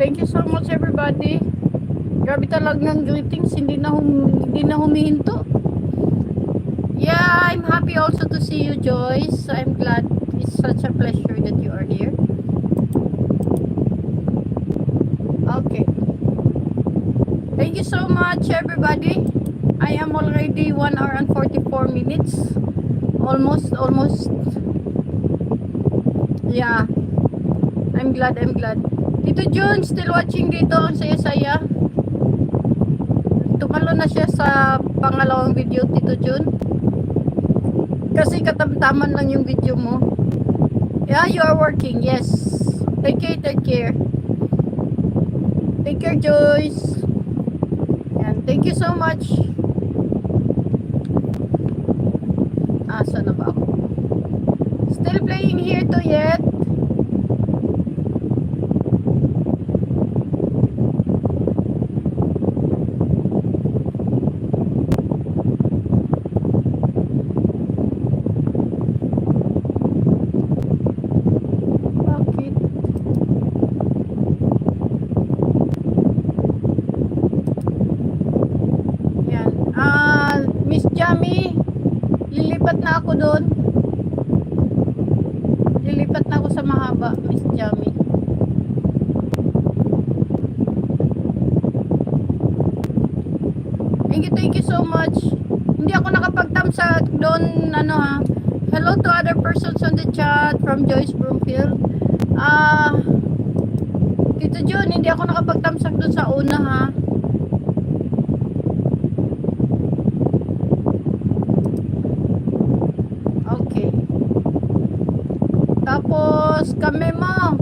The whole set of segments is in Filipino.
Thank you so much everybody. Grabe talagang greetings, hindi na humihinto. Yeah, I'm happy also to see you, Joyce. I'm glad. It's such a pleasure that you are here. Okay. Thank you so much everybody. I am already 1 hour and 44 minutes. Almost. Yeah. I'm glad. Tito Jun, still watching dito. Ang saya-saya. Tumalo na siya sa pangalawang video, Tito Jun. Kasi katamtaman lang yung video mo. Yeah, you are working. Yes. Take care. Take care, Joyce. And thank you so much. Asa na ba ako? Still playing here to yet. Miss Jamie, lilipat na ako doon. Lilipat na ako sa mahaba, Miss Jamie. Thank you so much. Hindi ako nakapag-thumbs doon, ano ha. Hello to other persons on the chat from Joyce Broomfield. Tito Jun, hindi ako nakapag-thumbs up doon sa una ha. Tapos kami mo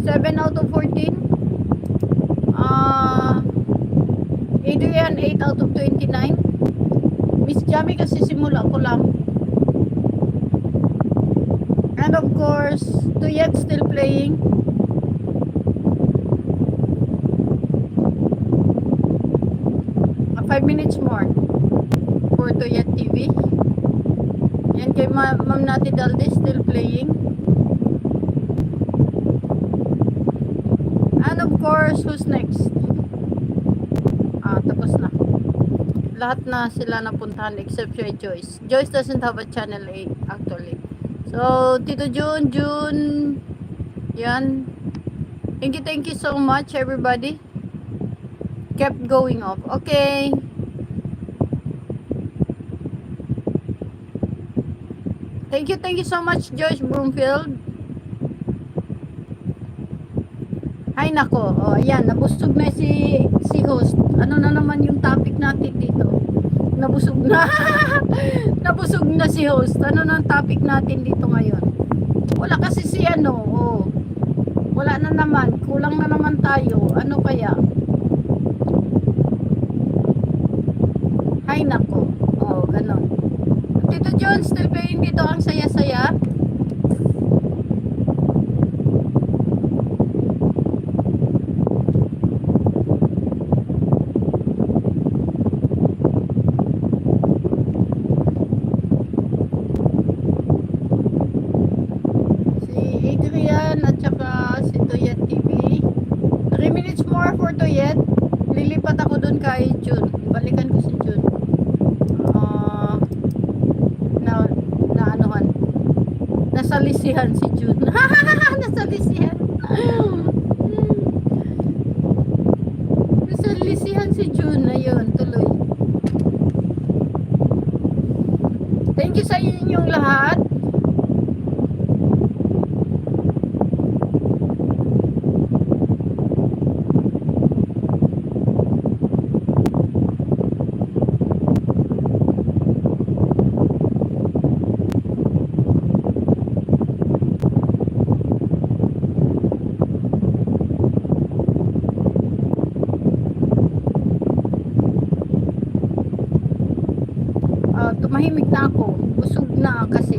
7 out of 14. Adrian 8 out of 29. Miss Jamie kasi simula ko lang. And of course Tuyet still playing. A 5 minutes more for Tuyet TV. Yan kay Ma'am Nati Dalde still playing. And of course, who's next? Tapos na. Lahat na sila napuntahan except for Joyce. Joyce doesn't have a channel 8 actually. So, Tito June, yan. Thank you so much everybody. Kept going off. Okay. Thank you so much, Joyce Broomfield. Ay nako, ayan, nabusog na si host. Ano na naman yung topic natin dito? Nabusog na. Nabusog na si host. Ano na ang topic natin dito ngayon? Wala kasi si wala na naman. Kulang na naman tayo. Ano kaya? Ay nako. Ganon. Tito John, still playing dito ang saya-saya. Si Adrian at saka si Tuyet TV. 3 minutes more for Tuyet. Lilipat ako dun kay June. Balikan ko si June. Nasalisihan si June. Nasalisihan. Nasalisihan si June. Ayun, tuloy. Thank you sa inyong lahat. Tumahimik na ako. Busog na kasi.